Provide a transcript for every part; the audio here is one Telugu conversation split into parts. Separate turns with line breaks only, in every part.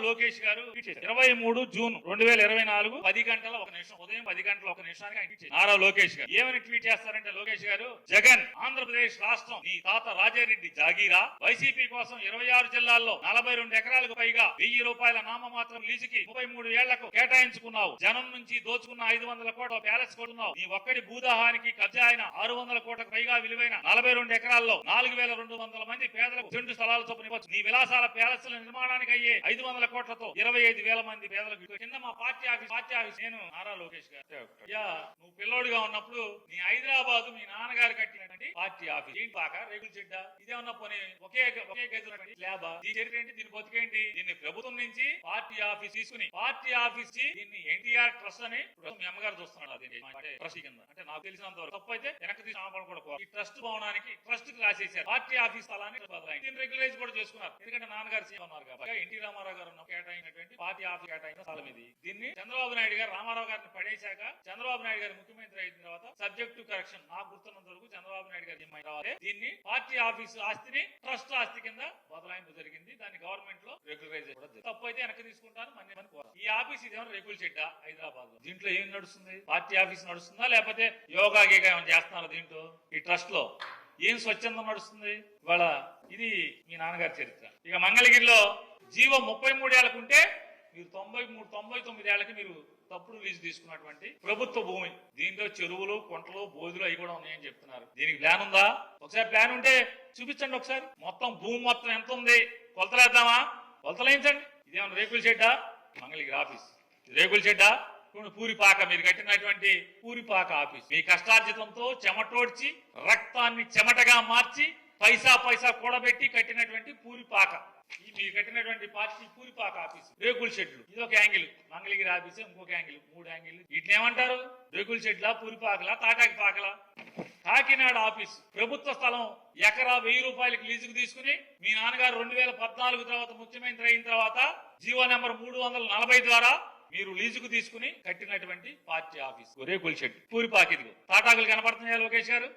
లోకేష్ గారు 23 జూన్ 2024 10 గంటల 1 నిమిషం ఉదయం 10 గంటల 1 నిమిషానికి ఆయన ట్వీట్ చేశారు. నారా లోకేష్ గారు ఏమని ట్వీట్ చేస్తారంటే లోకేష్ గారు, జగన్ ఆంధ్రప్రదేశ్ రాష్ట్రం నీ తాత రాజారెడ్డి జాగీరా. వైసీపీ కోసం 26 జిల్లాల్లో 42 ఎకరాలకు పైగా 1000 రూపాయల నామమాత్రం లీజుకి 33 ఏళ్లకు కేటాయించుకున్నావు. జనం నుంచి దోచుకున్న 500 కోట్ల ప్యాలెస్ కొడుతున్నావు. నీ ఒక్కడి భూదాహానికి కబ్జా అయిన 600 కోట్లకు పైగా విలువైన 42 ఎకరాల్లో 4200 మంది పేదలకు సెంటు స్థలాలు చొప్పున ఇవ్వచ్చు. నీ విలాసాల ప్యాలెస్ల నిర్మాణానికి అయ్యే 500 కోట్లతో 25,000 మంది పేదలకు కింద మా పార్టీ ఆఫీస్ నేను నారా లోకేష్ గారు. నువ్వు పిల్లోడిగా ఉన్నప్పుడు నీ హైదరాబాద్ మీ నాన్నగారు కట్టినటువంటి పార్టీ ఆఫీస్ ఏంటి పాక రేగుల చెడ్డ ఇదేమన్నా పోనీ ఒకే గది స్లాబ్ దీని చరిత్ర ఏంటి, దీని బతికేంటి? దీన్ని ప్రభుత్వం నుంచి పార్టీ ఆఫీస్ తీసుకుని పార్టీ ఆఫీస్ దీన్ని ఎన్టీఆర్ ట్రస్ట్ అని మీ అమ్మగారు చూస్తున్నాడు. ట్రస్ట్ కింద అంటే నాకు తెలిసినంత వరకు తప్పు అయితే వెనక్కి తీసి కూడా ఈ ట్రస్ట్ భవనానికి ట్రస్ట్ కి రాసేసారు. పార్టీ ఆఫీస్ స్థలాన్ని రెగ్యులైజ్ కూడా చేసుకున్నారు. ఎందుకంటే నాన్నగారు సీఎం ఉన్నారు కాబట్టి. ఎన్టీ రామారావు గారు కేటాయినటువంటి పార్టీ ఆఫీస్ కేటాయిన స్థలం ఇది. దీన్ని చంద్రబాబు నాయుడు గారు రామారావు గారిని పడేశాక చంద్రబాబు నాయుడు గారు ముఖ్యమంత్రి అయిన తర్వాత సబ్జెక్ట్ టు కరెక్షన్ నాకు గుర్తున్నంత వరకు చంద్రబాబు నాయుడు గారు దీన్ని పార్టీ ఆఫీస్ ఆస్తిని ట్రస్ట్ ఆస్తి కింద బదలాయింపు జరిగింది. దాన్ని గవర్నమెంట్ లో రెగ్యులరైజ్ కూడా తప్పు అయితే వెనక్కి తీసుకుంటాను. ఈ ఆఫీస్ ఇదేమో రేకుల చెడ్డ హైదరాబాద్ లో. దీంట్లో ఏం నడుస్తుంది? పార్టీ ఆఫీస్ నడుస్తుందా లేకపోతే యోగా గీగా ఏమైనా చేస్తున్నారు దీంట్లో? ఈ ట్రస్ట్ లో ఏం స్వచ్ఛందం నడుస్తుంది ఇవాళ? ఇది మీ నాన్నగారి చరిత్ర. ఇక మంగళగిరిలో జీవో 33 ఏళ్లకుంటే మీరు 99 ఏళ్లకి మీరు తప్పుడు లీజు తీసుకున్నటువంటి ప్రభుత్వ భూమి. దీంట్లో చెరువులు కుంటలు బోధులు అవి కూడా ఉన్నాయని చెప్తున్నారు. దీనికి ప్లాన్ ఉందా? ఒకసారి ప్లాన్ ఉంటే చూపించండి. ఒకసారి మొత్తం భూమి మొత్తం ఎంత ఉంది కొలతలేద్దామా? కొలతలేయించండి. ఇదేమన్నా రేకుల చెడ్డ? మంగళగిరి ఆఫీస్ రేకుల చెడ్డ. పూరిపాక మీరు కట్టినటువంటి పూరిపాక ఆఫీస్ మీ కష్టార్జితంతో చెమటోడ్చి రక్తాన్ని చెమటగా మార్చి పైసా కూడబెట్టి కట్టినటువంటి పూరిపాక. ఈ మీరు కట్టినటువంటి పార్టీ పూరిపాక ఆఫీస్ రేకుల షెడ్లు. ఇది ఒక యాంగిల్. మంగళగిరి ఆఫీస్ ఇంకొక యాంగిల్. 3 యాంగిల్. వీటిని ఏమంటారు? రేకుల షెడ్లా, పూరిపాకలా, తాటాకి పాకలా? కాకినాడ ఆఫీస్ ప్రభుత్వ స్థలం ఎకరా 1000 రూపాయలకి లీజుకు తీసుకుని మీ నాన్నగారు 2014 తర్వాత ముఖ్యమంత్రి అయిన తర్వాత జీవో నెంబర్ 340 ద్వారా మీరు లీజుకు తీసుకుని కట్టినటువంటి పార్టీ ఆఫీస్ రేకుల షెడ్ పూరిపాక. ఇదిగో తాటాకులు కనపడుతున్నాయా లోకేష్ గారు?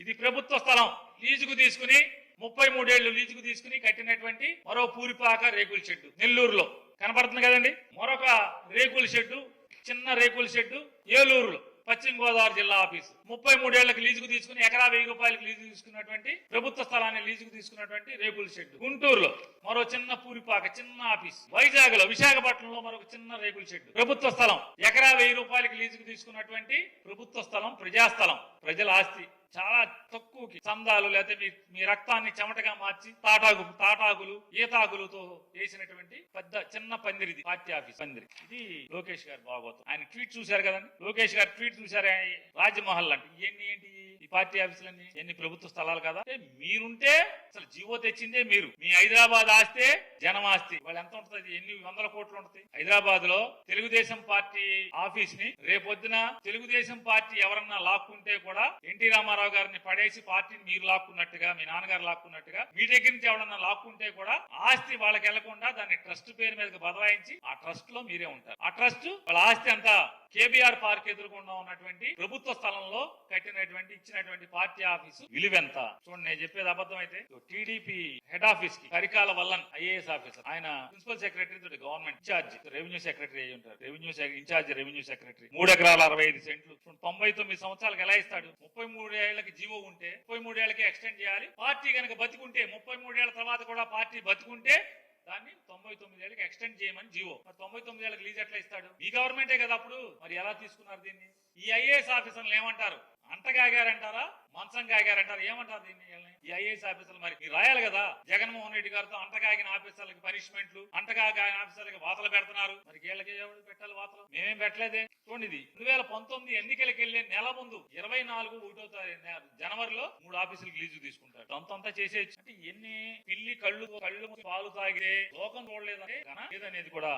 ఇది ప్రభుత్వ స్థలం లీజుకు తీసుకుని 33 ఏళ్లు లీజుకు తీసుకుని కట్టినటువంటి మరో పూరిపాక రేకుల షెడ్డు నెల్లూరులో కనపడుతుంది కదండి. మరొక రేకుల షెడ్డు, చిన్న రేకుల షెడ్డు ఏలూరులో పశ్చిమ గోదావరి జిల్లా ఆఫీసు 33 ఏళ్లకు లీజుకు తీసుకుని ఎకరా 1000 రూపాయలకు లీజు తీసుకున్నటువంటి ప్రభుత్వ స్థలాన్ని లీజుకు తీసుకున్నటువంటి రేకుల షెడ్డు. గుంటూరులో మరో చిన్న పూరిపాక చిన్న ఆఫీస్. వైజాగ్ లో విశాఖపట్నంలో మరొక చిన్న రేకుల షెడ్డు ప్రభుత్వ స్థలం ఎకరా 1000 రూపాయలకు లీజుకు తీసుకున్నటువంటి ప్రభుత్వ స్థలం, ప్రజాస్థలం, ప్రజల ఆస్తి. చాలా తక్కువకి చందాలు లేకపోతే మీ రక్తాన్ని చెమటగా మార్చి తాటాకులు ఈతాకులతో వేసినటువంటి పెద్ద చిన్న పందిరిది పార్టీ ఆఫీస్ పందిరి. ఇది లోకేష్ గారు భాగవతం. ఆయన ట్వీట్ చూశారు కదండి. లోకేష్ గారు ట్వీట్ చూశారు. రాజ్మహల్ అంటే ఏంటి ఈ పార్టీ ఆఫీసులన్నీ? ఎన్ని ప్రభుత్వ స్థలాలు కదా. మీరుంటే అసలు జీవో తెచ్చిందే మీరు. మీ హైదరాబాద్ ఆస్తే జనం ఆస్తి. వాళ్ళు ఎంత ఉంటుంది? ఎన్ని 100 కోట్లు ఉంటుంది. హైదరాబాద్ లో తెలుగుదేశం పార్టీ ఆఫీస్ ని రేపొద్దున తెలుగుదేశం పార్టీ ఎవరన్నా లాక్కుంటే కూడా ఎన్టీ రామారావు గారిని పడేసి పార్టీని మీరు లాక్కున్నట్టుగా మీ నాన్నగారు లాక్కున్నట్టుగా మీ దగ్గర నుంచి ఎవరన్నా లాక్కుంటే కూడా ఆస్తి వాళ్ళకి వెళ్లకుండా దాన్ని ట్రస్ట్ పేరు మీదకి బదలాయించి ఆ ట్రస్ట్ లో మీరే ఉంటారు. ఆ ట్రస్ట్ వాళ్ళ ఆస్తి అంతా కేబీఆర్ పార్క్ ఎదురుకుండా ఉన్నటువంటి ప్రభుత్వ స్థలంలో కట్టినటువంటి ఇచ్చినటువంటి పార్టీ ఆఫీసు విలువెంత చూడండి. నేను చెప్పేది అబద్ధం అయితే టీడీపీ హెడ్ ఆఫీస్ కి పరికాల వల్లన్ ఐఏఎస్ ఆఫీసర్, ఆయన ప్రిన్సిపల్ సెక్రటరీ తోటి గవర్నమెంట్ ఇన్ఛార్జ్ రెవెన్యూ సెక్రటరీ అయి ఉంటారు. ఇన్ఛార్జ్ రెవెన్యూ సెక్రటరీ 3 ఎకరాల 65 సెంట్లు 99 సంవత్సరాలకు ఎలా ఇస్తాడు? 33 ఏళ్లకి జీవో ఉంటే 33 ఏళ్లకి ఎక్స్టెండ్ చేయాలి. పార్టీ కనుక బతికుంటే 33 ఏళ్ల తర్వాత కూడా పార్టీ బతికుంటే దాన్ని 99 ఏళ్ళకి ఎక్స్టెండ్ చేయమని జీవో. మరి 99 ఏళ్ళకి లీజ్ ఎట్లా ఇస్తాడు? మీ గవర్నమెంటే కదా అప్పుడు. మరి ఎలా తీసుకున్నారు దీన్ని? ఈ ఐఏఎస్ ఆఫీసర్లు ఏమంటారు? అంటగాగారంటారా, మంచం గాగారంటారా, ఏమంటారు దీన్ని? ఈ ఐఏఎస్ ఆఫీసర్లు మరి మీరు రాయాలి కదా. జగన్మోహన్ రెడ్డి గారితో అంటగాగిన ఆఫీసర్లకి పనిష్మెంట్లు, అంటగాగిన ఆఫీసర్లకి వాతలు పెడుతున్నారు. మరి వీళ్ళకి ఎవరు పెట్టాలి వాతలు? మేమేం పెట్టలేదే. చూడండి, ఇది 2019 ఎన్నికలకు వెళ్లే నెల ముందు 24 జనవరిలో 3 ఆఫీసులకు లీజు తీసుకుంటారు. అంతా చేసేయచ్చు అంటే ఎన్ని పిల్లి కళ్ళు పాలు తాగితే లోకం చూడలేదని ఏదనేది కూడా